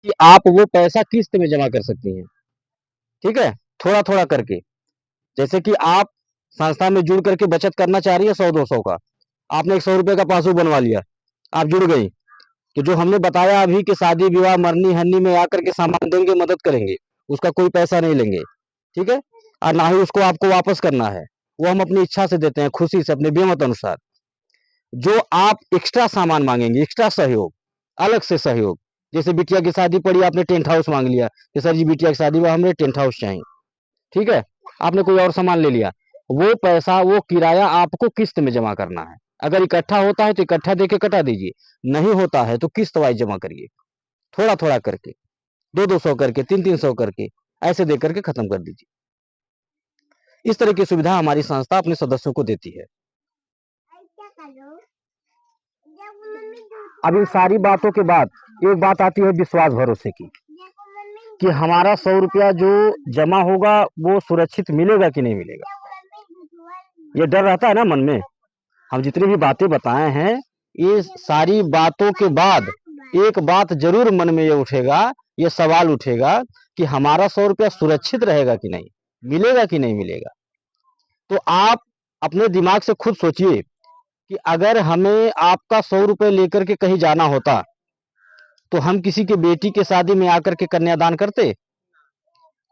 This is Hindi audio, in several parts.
कि आप वो पैसा किस्त में जमा कर सकती हैं। ठीक है, थोड़ा थोड़ा करके। जैसे कि आप संस्था में जुड़ करके बचत करना चाह रही है 100-200 का, आपने 100 रुपए का पासबुक बनवा लिया, आप जुड़ गई। तो जो हमने बताया अभी कि शादी विवाह मरनी हन्नी में आकर के सामान देंगे, मदद करेंगे, उसका कोई पैसा नहीं लेंगे। ठीक है, और ना ही उसको आपको वापस करना है, वो हम अपनी इच्छा से देते हैं, खुशी से, अपने बेमत अनुसार। जो आप एक्स्ट्रा सामान मांगेंगे, एक्स्ट्रा सहयोग, अलग से सहयोग, जैसे बिटिया की शादी पड़ी, आपने टेंट हाउस मांग लिया कि सर जी बिटिया की शादी हुआ, हमें टेंट हाउस चाहिए। ठीक है, आपने कोई और सामान ले लिया, वो पैसा, वो किराया आपको किस्त में जमा करना है। अगर इकट्ठा होता है तो इकट्ठा देके कटा दीजिए, नहीं होता है तो किस्त वाइज जमा करिए, थोड़ा थोड़ा करके, 200-200 करके, 300-300 करके, ऐसे दे करके खत्म कर दीजिए। इस तरह की सुविधा हमारी संस्था अपने सदस्यों को देती है। अब इन सारी बातों के बाद एक बात आती है विश्वास भरोसे की, कि हमारा 100 रुपया जो जमा होगा वो सुरक्षित मिलेगा कि नहीं मिलेगा। ये डर रहता है ना मन में। हम जितनी भी बातें बताए हैं, ये सारी बातों के बाद एक बात जरूर मन में ये उठेगा, ये सवाल उठेगा कि हमारा 100 रुपया सुरक्षित रहेगा कि नहीं, मिलेगा कि नहीं मिलेगा। तो आप अपने दिमाग से खुद सोचिए कि अगर हमें आपका 100 रुपये लेकर के कहीं जाना होता, तो हम किसी के बेटी के शादी में आकर के कन्यादान करते।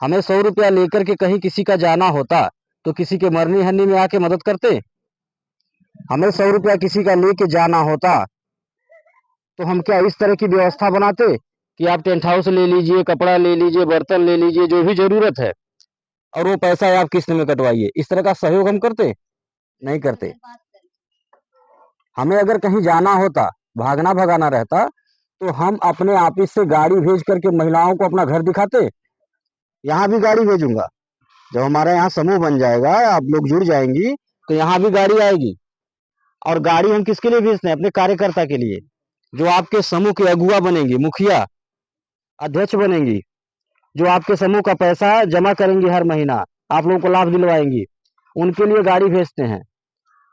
हमें 100 रुपया लेकर के कहीं किसी का जाना होता, तो किसी के मरनी हन्नी में आके मदद करते। हमें 100 रुपया किसी का लेके जाना होता, तो हम क्या इस तरह की व्यवस्था बनाते कि आप टेंट हाउस ले लीजिए, कपड़ा ले लीजिए, बर्तन ले लीजिए, जो भी जरूरत है, और वो पैसा आप किस्त में कटवाइए। इस तरह का सहयोग हम करते नहीं करते। हमें अगर कहीं जाना होता, भागना भगाना रहता, तो हम अपने ऑफिस से गाड़ी भेज करके महिलाओं को अपना घर दिखाते। यहाँ भी गाड़ी भेजूंगा, जब हमारे यहाँ समूह बन जाएगा, आप लोग जुड़ जाएंगी, तो यहाँ भी गाड़ी आएगी। और गाड़ी हम किसके लिए भेजते हैं? अपने कार्यकर्ता के लिए, जो आपके समूह के अगुआ बनेंगी, मुखिया, अध्यक्ष बनेंगी, जो आपके समूह का पैसा जमा करेंगी हर महीना, आप लोगों को लाभ दिलवाएंगी। उनके लिए गाड़ी भेजते हैं,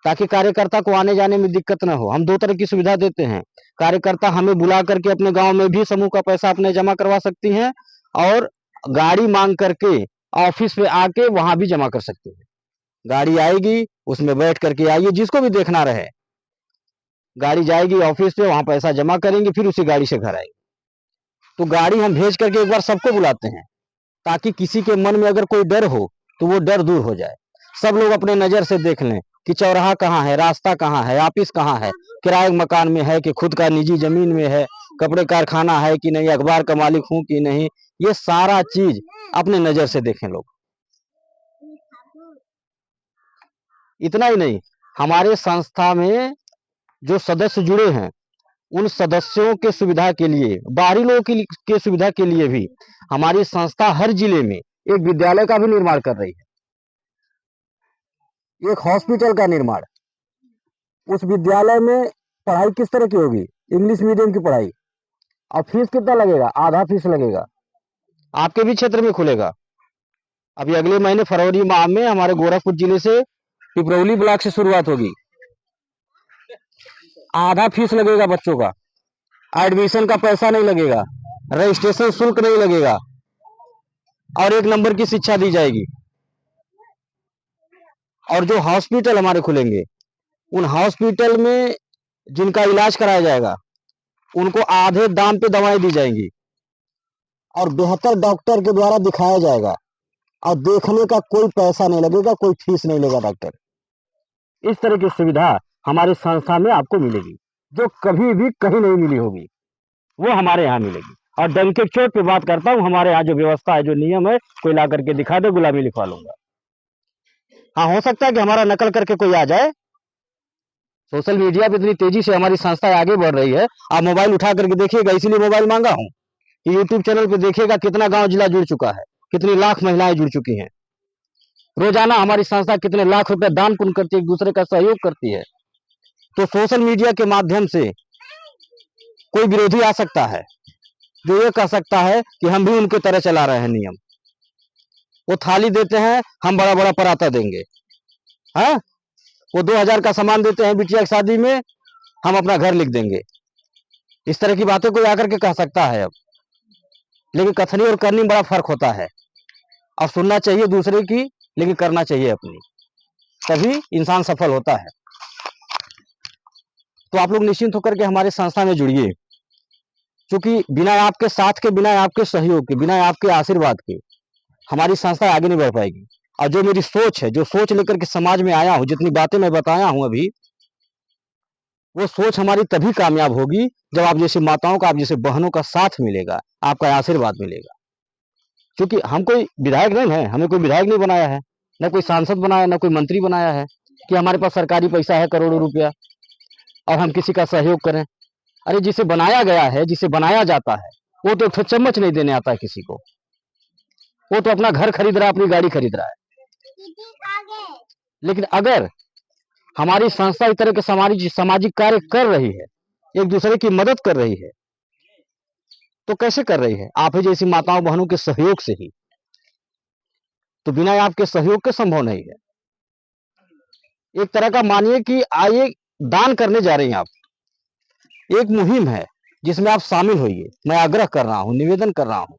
ताकि कार्यकर्ता को आने जाने में दिक्कत ना हो। हम दो तरह की सुविधा देते हैं। कार्यकर्ता हमें बुला करके अपने गांव में भी समूह का पैसा अपने जमा करवा सकती हैं, और गाड़ी मांग करके ऑफिस पे आके वहां भी जमा कर सकते हैं। गाड़ी आएगी, उसमें बैठ करके आइए, जिसको भी देखना रहे, गाड़ी जाएगी ऑफिस पे, वहां पैसा जमा करेंगे, फिर उसी गाड़ी से घर आएंगे। तो गाड़ी हम भेज करके एक बार सबको बुलाते हैं, ताकि किसी के मन में अगर कोई डर हो तो वो डर दूर हो जाए। सब लोग अपने नजर से देख लें कि चौराहा कहाँ है, रास्ता कहाँ है, ऑफिस कहाँ है, किराए मकान में है कि खुद का निजी जमीन में है, कपड़े कारखाना है कि नहीं, अखबार का मालिक हूं कि नहीं, ये सारा चीज अपने नजर से देखें लोग। इतना ही नहीं, हमारे संस्था में जो सदस्य जुड़े हैं, उन सदस्यों के सुविधा के लिए, बाहरी लोगों के सुविधा के लिए भी हमारी संस्था हर जिले में एक विद्यालय का भी निर्माण कर रही है, एक हॉस्पिटल का निर्माण। उस विद्यालय में पढ़ाई किस तरह की होगी? इंग्लिश मीडियम की पढ़ाई। और फीस कितना लगेगा? आधा फीस लगेगा। आपके भी क्षेत्र में खुलेगा। अभी अगले महीने फरवरी माह में हमारे गोरखपुर जिले से पिपरौली ब्लॉक से शुरुआत होगी। आधा फीस लगेगा बच्चों का, एडमिशन का पैसा नहीं लगेगा, रजिस्ट्रेशन शुल्क नहीं लगेगा, और 1 नंबर की शिक्षा दी जाएगी। और जो हॉस्पिटल हमारे खुलेंगे, उन हॉस्पिटल में जिनका इलाज कराया जाएगा, उनको आधे दाम पे दवाएं दी जाएंगी, और बेहतर डॉक्टर के द्वारा दिखाया जाएगा, और देखने का कोई पैसा नहीं लगेगा, कोई फीस नहीं लेगा डॉक्टर। इस तरह की सुविधा हमारी संस्था में आपको मिलेगी, जो कभी भी कहीं नहीं मिली होगी, वो हमारे यहाँ मिलेगी। और डंके चोट पे बात करता हूँ, हमारे यहाँ जो व्यवस्था है, जो नियम है, कोई ला करके दिखा दे, गुलामी लिखवा लूंगा। हाँ, हो सकता है कि हमारा नकल करके कोई आ जाए। सोशल मीडिया पे इतनी तेजी से हमारी संस्था आगे बढ़ रही है, आप मोबाइल उठा करके देखिएगा, इसीलिए मोबाइल मांगा हूँ कि यूट्यूब चैनल पे देखिएगा कितना गांव जिला जुड़ चुका है, कितनी लाख महिलाएं जुड़ चुकी हैं। रोजाना हमारी संस्था कितने लाख रुपए दान पुण्य करती है, एक दूसरे का सहयोग करती है। तो सोशल मीडिया के माध्यम से कोई विरोधी आ सकता है, जो ये कह सकता है कि हम भी उनके तरह चला रहे हैं नियम। वो थाली देते हैं, हम बड़ा बड़ा पराता देंगे। हाँ, वो 2000 का सामान देते हैं बिटिया की शादी में, हम अपना घर लिख देंगे। इस तरह की बातें कोई आकर के कह सकता है? अब लेकिन कथनी और करनी में बड़ा फर्क होता है। और सुनना चाहिए दूसरे की, लेकिन करना चाहिए अपनी, तभी इंसान सफल होता है। तो आप लोग निश्चिंत होकर के हमारे संस्था में जुड़िए, क्योंकि बिना आपके साथ के, बिना आपके सहयोग के, बिना आपके आशीर्वाद के हमारी संस्था आगे नहीं बढ़ पाएगी। और जो मेरी सोच है, जो सोच लेकर के समाज में आया हूं, जितनी बातें मैं बताया हूं अभी, वो सोच हमारी तभी कामयाब होगी जब आप जैसी माताओं का, आप जैसे बहनों का साथ मिलेगा, आपका आशीर्वाद मिलेगा। क्योंकि हम कोई विधायक नहीं है, हमें कोई विधायक नहीं बनाया है, न कोई सांसद बनाया, न कोई मंत्री बनाया है कि हमारे पास सरकारी पैसा है करोड़ों रुपया और हम किसी का सहयोग करें। अरे जिसे बनाया गया है, जिसे बनाया जाता है, वो तो एक चम्मच नहीं देने आता है किसी को। वो तो अपना घर खरीद रहा है, अपनी गाड़ी खरीद रहा है। लेकिन अगर हमारी संस्था इस तरह के सामाजिक कार्य कर रही है, एक दूसरे की मदद कर रही है, तो कैसे कर रही है? आप ही जैसी माताओं बहनों के सहयोग से ही। तो बिना आपके सहयोग के संभव नहीं है। एक तरह का मानिए कि आइए दान करने जा रहे हैं आप, एक मुहिम है जिसमें आप शामिल होइए। मैं आग्रह कर रहा हूं, निवेदन कर रहा हूं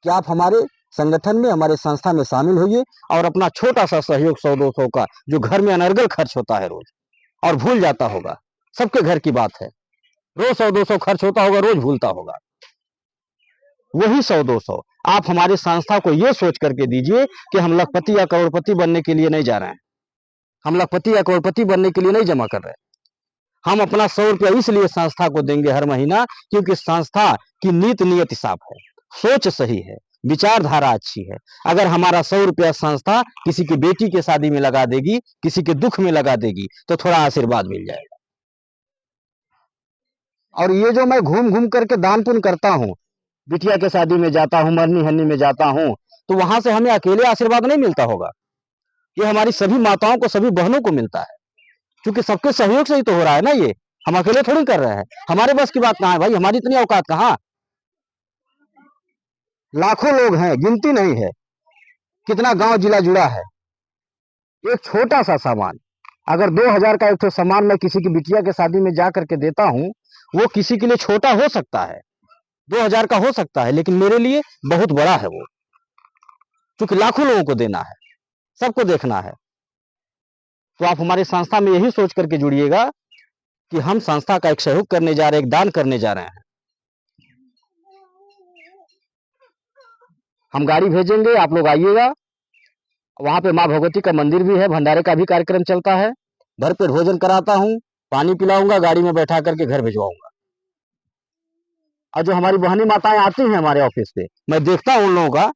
कि आप हमारे संगठन में, हमारे संस्था में शामिल होइए और अपना छोटा सा सहयोग 100-200 का, जो घर में अनर्गल खर्च होता है रोज और भूल जाता होगा, सबके घर की बात है, रोज 100-200 खर्च होता होगा, रोज भूलता होगा, वही 100-200 आप हमारी संस्था को यह सोच करके दीजिए कि हम लखपति या करोड़पति बनने के लिए नहीं जा रहे हैं, हम लखपति या करोड़पति बनने के लिए नहीं जमा कर रहे हैं। हम अपना 100 रुपया इसलिए संस्था को देंगे हर महीना क्योंकि संस्था की नीयत साफ है, सोच सही है, विचारधारा अच्छी है। अगर हमारा 100 रुपया संस्था किसी की बेटी के शादी में लगा देगी, किसी के दुख में लगा देगी, तो थोड़ा आशीर्वाद मिल जाएगा। और ये जो मैं घूम घूम करके दान पुण्य करता हूँ, बिटिया के शादी में जाता हूँ, मरनी हन्नी में जाता हूँ, तो वहां से हमें अकेले आशीर्वाद नहीं मिलता होगा, ये हमारी सभी माताओं को, सभी बहनों को मिलता है, क्योंकि सबके सहयोग से ही तो हो रहा है ना। ये हम अकेले थोड़ी कर रहे हैं, हमारे बस की बात कहाँ है भाई, हमारी इतनी औकात कहाँ। लाखों लोग हैं, गिनती नहीं है, कितना गांव जिला जुड़ा है। एक छोटा सा सामान, अगर 2000 का एक तो सामान मैं किसी की बिटिया के शादी में जा करके देता हूं, वो किसी के लिए छोटा हो सकता है, 2000 का हो सकता है, लेकिन मेरे लिए बहुत बड़ा है वो, क्योंकि लाखों लोगों को देना है, सबको देखना है। तो आप हमारी संस्था में यही सोच करके जुड़िएगा कि हम संस्था का एक सहयोग करने जा रहे हैं, एक दान करने जा रहे हैं। हम गाड़ी भेजेंगे, आप लोग आइएगा, वहां पे माँ भगवती का मंदिर भी है, भंडारे का भी कार्यक्रम चलता है, घर पे भोजन कराता हूँ, पानी पिलाऊंगा, गाड़ी में बैठा करके घर भिजवाऊंगा। और जो हमारी बहनी माताएं आती हैं हमारे ऑफिस पे, मैं देखता हूँ उन लोगों का,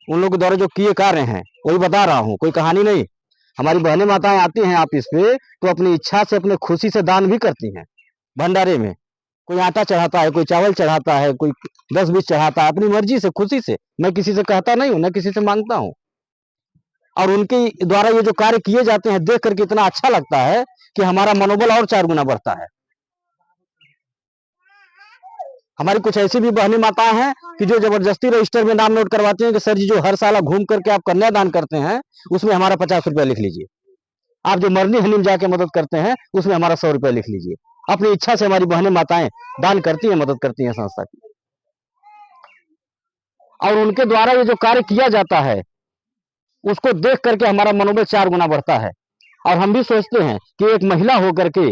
उन लोगों के द्वारा जो किए कार्य हैं वही बता रहा हूँ, कोई कहानी नहीं। हमारी बहनी माताएं आती हैं ऑफिस पे तो अपनी इच्छा से, अपने खुशी से दान भी करती हैं भंडारे में। कोई आटा चढ़ाता है, कोई चावल चढ़ाता है, कोई 10-20 चढ़ाता है, अपनी मर्जी से, खुशी से। मैं किसी से कहता नहीं हूँ, न किसी से मांगता हूँ। और उनके द्वारा ये जो कार्य किए जाते हैं देख करके इतना अच्छा लगता है कि हमारा मनोबल और 4 गुना बढ़ता है। हमारी कुछ ऐसी भी बहनी माताएं हैं कि जो जबरदस्ती रजिस्टर में नाम नोट करवाती हैं कि सर जी जो हर साल घूम करके आप कन्यादान करते हैं उसमें हमारा 50 रुपया लिख लीजिए, आप जो मरनी हनी में जाके मदद करते हैं उसमें हमारा 100 रुपया लिख लीजिए। अपनी इच्छा से हमारी बहनें माताएं दान करती हैं, मदद करती हैं संस्था की। और उनके द्वारा ये जो कार्य किया जाता है उसको देख करके हमारा मनोबल 4 गुना बढ़ता है। और हम भी सोचते हैं कि एक महिला होकर के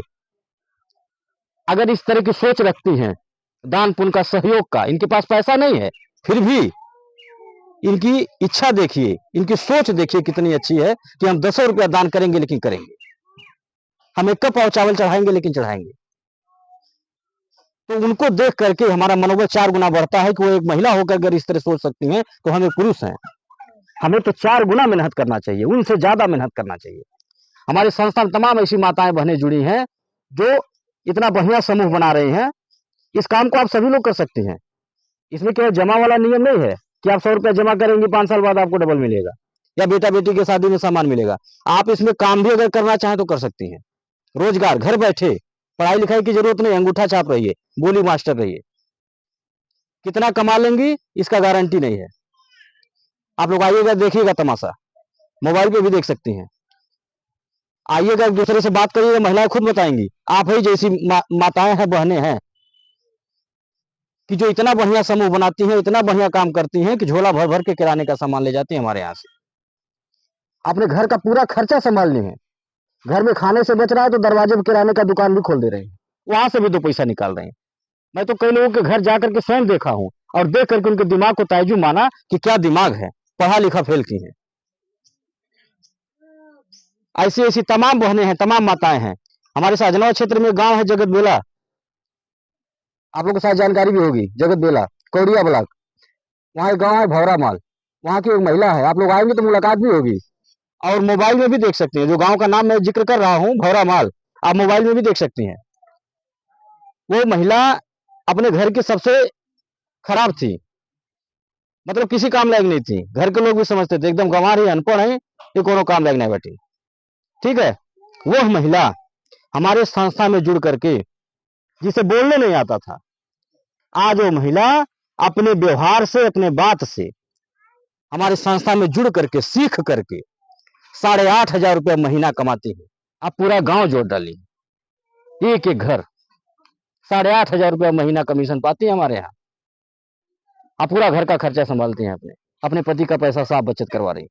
अगर इस तरह की सोच रखती हैं, दान पुण्य का, सहयोग का, इनके पास पैसा नहीं है फिर भी इनकी इच्छा देखिए, इनकी सोच देखिए कितनी अच्छी है कि हम 10 रुपया दान करेंगे, लेकिन करेंगे, हम 1 कप और चावल चढ़ाएंगे, लेकिन चढ़ाएंगे। तो उनको देख करके हमारा मनोबल 4 गुना बढ़ता है कि वो एक महिला होकर अगर इस तरह सोच सकती हैं तो हम एक पुरुष हैं, हमें तो 4 गुना मेहनत करना चाहिए, उनसे ज्यादा मेहनत करना चाहिए। हमारी संस्था में तमाम ऐसी माताएं बहनें जुड़ी हैं जो इतना बढ़िया समूह बना रही हैं। इस काम को आप सभी लोग कर सकते हैं, इसमें केवल जमा वाला नियम नहीं है कि आप 100 रुपया जमा करेंगे 5 साल बाद आपको डबल मिलेगा या बेटा बेटी की शादी में सामान मिलेगा। आप इसमें काम भी अगर करना चाहें तो कर सकती हैं, रोजगार, घर बैठे, पढ़ाई लिखाई की जरूरत नहीं, अंगूठा छाप रहिए, बोली मास्टर रहिए, कितना कमा लेंगी इसका गारंटी नहीं है। आप लोग आइएगा, देखिएगा तमाशा, मोबाइल पे भी देख सकती हैं। आइएगा, एक दूसरे से बात करिएगा, महिलाएं खुद बताएंगी, आप ही जैसी माताएं हैं, बहनें हैं। कि जो इतना बढ़िया समूह बनाती हैं, इतना बढ़िया काम करती हैं कि झोला भर भर के किराने का सामान ले जाती हैं हमारे यहाँ से। अपने घर का पूरा खर्चा संभाल ली है। घर में खाने से बच रहा है तो दरवाजे पे किराने का दुकान भी खोल दे रहे हैं, वहां से भी 2 पैसा निकाल रहे हैं। मैं तो कई लोगों के घर जाकर के स्वयं देखा हूं और देख करके उनके दिमाग को ताज्जुब माना कि क्या दिमाग है, पढ़ा लिखा फेल की है। ऐसी ऐसी तमाम बहनें हैं, तमाम माताएं हैं। हमारे साजनवा क्षेत्र में गांव है जगत बेला, आप लोगों को शायद जानकारी भी होगी। जगत बेला कौड़िया ब्लॉक, वहाँ एक गाँव है भौरा माल, वहाँ की एक महिला है, आप लोग आएंगे तो मुलाकात भी होगी और मोबाइल में भी देख सकते हैं। जो गांव का नाम मैं जिक्र कर रहा हूँ भौरा माल, आप मोबाइल में भी देख सकती हैं। वो महिला अपने घर की सबसे खराब थी, मतलब किसी काम लायक नहीं थी। घर के लोग भी समझते थे एकदम गंवार ही, अनपढ़ है, ये कोनो काम लायक नहीं बैठी। ठीक है, वो महिला हमारे संस्था में जुड़ करके, जिसे बोलने नहीं आता था, आज वो महिला अपने व्यवहार से, अपने बात से हमारे संस्था में जुड़ करके, सीख करके 8,500 रुपया महीना कमाती है। आप पूरा गांव जोड़ डालिए, एक एक घर 8,500 रुपया महीना कमीशन पाती है हमारे यहाँ। आप पूरा घर का खर्चा संभालती हैं, अपने अपने पति का पैसा साफ बचत करवा रही।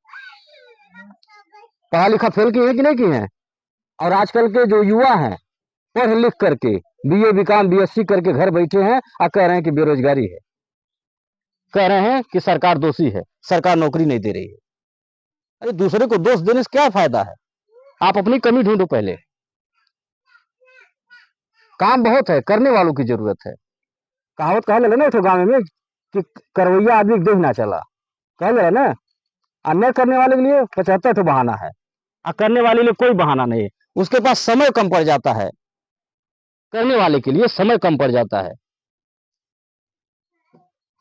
पढ़ा लिखा फेल की है कि नहीं की है? और आजकल के जो युवा हैं पढ़ लिख करके बीए बीकॉम बीएससी करके घर बैठे हैं और कह रहे हैं कि बेरोजगारी है, कह रहे हैं कि सरकार दोषी है, सरकार नौकरी नहीं दे रही है। अरे दूसरे को दोष देने से क्या फायदा है? आप अपनी कमी ढूंढो पहले। काम बहुत है, करने वालों की जरूरत है। कहावत कह ले ना तो गाँव में कि करवैया आदमी देख ना चला, कह ले ना। और न करने वाले के लिए 75 तो बहाना है, और करने वाले के लिए कोई बहाना नहीं है। उसके पास समय कम पड़ जाता है, करने वाले के लिए समय कम पड़ जाता है।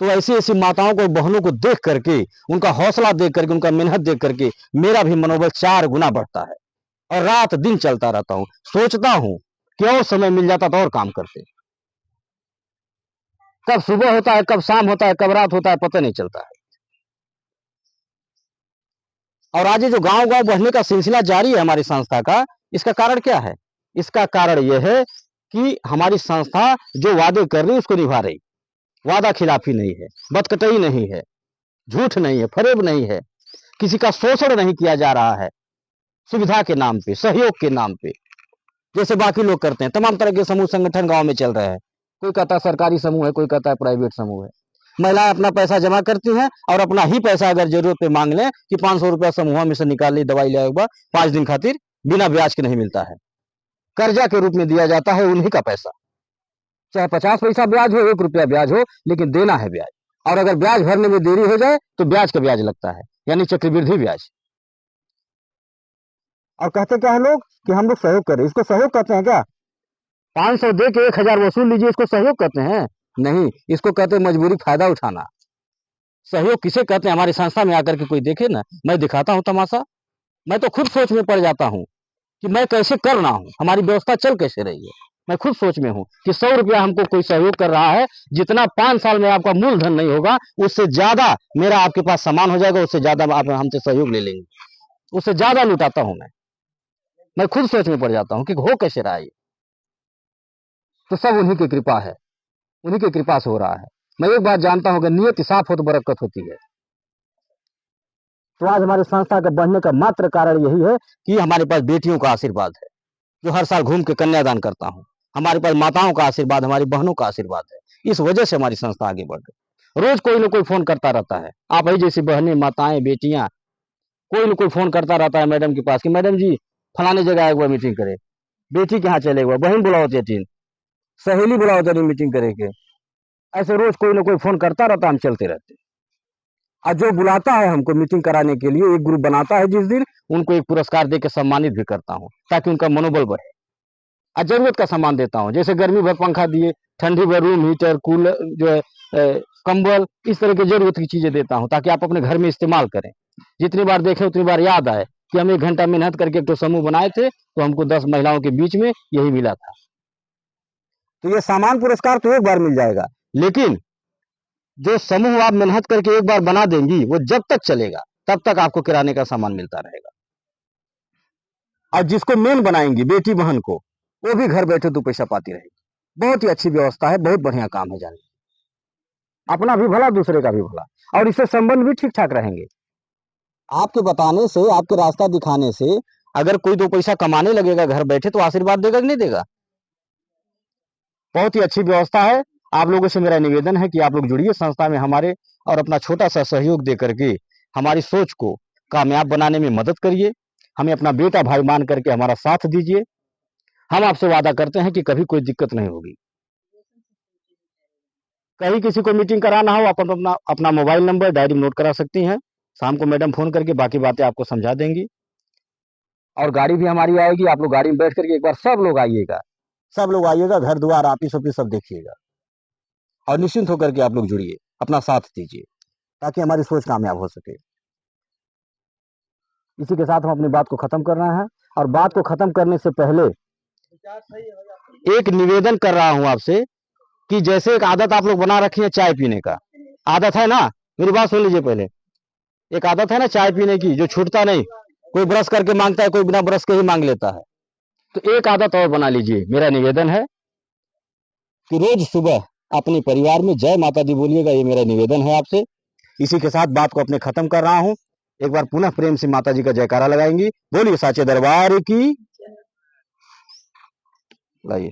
तो ऐसी ऐसी माताओं को, बहनों को देख करके, उनका हौसला देख करके, उनका मेहनत देख करके मेरा भी मनोबल 4 गुना बढ़ता है। और रात दिन चलता रहता हूं, सोचता हूं कि और समय मिल जाता तो और काम करते। कब सुबह होता है, कब शाम होता है, कब रात होता है, पता नहीं चलता है। और आज ये जो गांव गांव बढ़ने का सिलसिला जारी है हमारी संस्था का, इसका कारण क्या है? इसका कारण यह है कि हमारी संस्था जो वादे कर रही है उसको निभा रही। वादा खिलाफी नहीं है, बदकटई नहीं है, झूठ नहीं है, फरेब नहीं है, किसी का शोषण नहीं किया जा रहा है। सुविधा के नाम पे, सहयोग के नाम पे, जैसे बाकी लोग करते हैं। तमाम तरह के समूह संगठन गांव में चल रहे हैं। कोई कहता है सरकारी समूह है, कोई कहता है प्राइवेट समूह है। महिलाएं अपना पैसा जमा करती हैं और अपना ही पैसा अगर जरूरत पे मांग लें कि 500 रुपया समूह में से निकाल ली, दवाई ले आएगा 5 दिन खातिर, बिना ब्याज के नहीं मिलता है, कर्जा के रूप में दिया जाता है उन्हीं का पैसा। चाहे 50 पैसा ब्याज हो, 1 रुपया ब्याज हो, लेकिन देना है ब्याज। और अगर ब्याज भरने में देरी हो जाए तो ब्याज का ब्याज लगता है, यानी चक्रवृद्धि ब्याज। और कहते क्या है लोग कि हम लोग सहयोग करें, इसको सहयोग कहते हैं क्या? 500 दे के 1,000 वसूल लीजिए, इसको सहयोग कहते हैं? नहीं, इसको कहते हैं मजबूरी फायदा उठाना। सहयोग किसे कहते हैं? हमारी संस्था में आकर के कोई देखे ना, मैं दिखाता हूं तमाशा। मैं तो खुद सोच में पड़ जाता हूं कि मैं कैसे कर रहा हूं, हमारी व्यवस्था चल कैसे रही है। मैं खुद सोच में हूं कि 100 रुपया हमको कोई सहयोग कर रहा है, जितना 5 साल में आपका मूलधन नहीं होगा, उससे ज्यादा मेरा आपके पास सामान हो जाएगा, उससे ज्यादा आप हमसे सहयोग ले लेंगे, उससे ज्यादा लुटाता हूं मैं खुद सोच में पड़ जाता हूं कि हो कैसे रहा है ये। तो सब उन्हीं की कृपा है, उन्हीं की कृपा से हो रहा है। मैं एक बात जानता हूं कि नियत साफ हो तो बरकत होती है। तो आज हमारी संस्था के बढ़ने का मात्र कारण यही है कि हमारे पास बेटियों का आशीर्वाद है, जो हर साल घूम के कन्यादान करता हूं। हमारे पास माताओं का आशीर्वाद, हमारी बहनों का आशीर्वाद है। इस वजह से हमारी संस्था आगे बढ़ रही। रोज कोई ना कोई फोन करता रहता है, आप ही जैसी बहनें, माताएं, बेटियां, कोई ना कोई फोन करता रहता है मैडम के पास कि मैडम जी फलाने जगह एक बार मीटिंग करे, बेटी के यहाँ चले गए, बहन बुलाओ तीन, सहेली बुलाओ तेरी मीटिंग करेंगे। ऐसे रोज कोई ना कोई फोन करता रहता, हम चलते रहते। और जो बुलाता है हमको मीटिंग कराने के लिए, एक ग्रुप बनाता है जिस दिन, उनको एक पुरस्कार दे के सम्मानित भी करता हूँ ताकि उनका मनोबल बढ़े। और जरूरत का सामान देता हूँ, जैसे गर्मी भर पंखा दिए, ठंडी भर रूम हीटर, कूलर जो है, कंबल, इस तरह की जरूरत की चीजें देता हूँ ताकि आप अपने घर में इस्तेमाल करें। जितनी बार देखें उतनी बार याद आए कि हम 1 घंटा मेहनत करके एक तो समूह बनाए थे, तो हमको 10 महिलाओं के बीच में यही मिला था। तो ये सामान पुरस्कार तो एक बार मिल जाएगा, लेकिन जो समूह आप मेहनत करके एक बार बना देंगी, वो जब तक चलेगा तब तक आपको किराने का सामान मिलता रहेगा। और जिसको मेन बनाएंगी बेटी बहन को, वो भी घर बैठे 2 पैसा पाती रहेगी। बहुत ही अच्छी व्यवस्था है, बहुत बढ़िया काम है जाने। अपना भी भला, दूसरे का भी भला, और इससे संबंध भी ठीक ठाक रहेंगे। आपके बताने से, आपके रास्ता दिखाने से अगर कोई दो पैसा कमाने लगेगा घर बैठे, तो आशीर्वाद देगा कि नहीं देगा? बहुत ही अच्छी व्यवस्था है। आप लोगों से मेरा निवेदन है कि आप लोग जुड़िए संस्था में हमारे, और अपना छोटा सा सहयोग दे करके हमारी सोच को कामयाब बनाने में मदद करिए। हमें अपना बेटा भाई मान करके हमारा साथ दीजिए। हम आपसे वादा करते हैं कि कभी कोई दिक्कत नहीं होगी। कहीं किसी को मीटिंग कराना हो, आप अपना अपना मोबाइल नंबर डायरी में नोट करा सकती हैं। शाम को मैडम फोन करके बाकी बातें आपको समझा देंगी। और गाड़ी भी हमारी आएगी, आप लोग गाड़ी में बैठ करके एक बार सब लोग आइएगा, सब लोग आइएगा, घर द्वार ऑफिस ऑफिस सब देखिएगा, और निश्चिंत होकर के आप लोग जुड़िए, अपना साथ दीजिए, ताकि हमारी सोच कामयाब हो सके। इसी के साथ हम अपनी बात को खत्म कर रहे हैं। और बात को खत्म करने से पहले एक निवेदन कर रहा हूं आपसे, कि जैसे एक आदत आप लोग बना रखी है चाय पीने का, आदत है ना, मेरी बात सुन लीजिए पहले। एक आदत है ना चाय पीने की, जो छूटता नहीं। कोई ब्रश करके मांगता है, कोई बिना ब्रश के ही मांग लेता है। तो एक आदत और बना लीजिए। मेरा निवेदन है कि रोज सुबह अपने परिवार में जय माता दी बोलिएगा, ये मेरा निवेदन है आपसे। इसी के साथ बात को अपने खत्म कर रहा हूं। एक बार पुनः प्रेम से माता जी का जयकारा लगाएंगी। बोलिए साचे दरबार की। लाइए।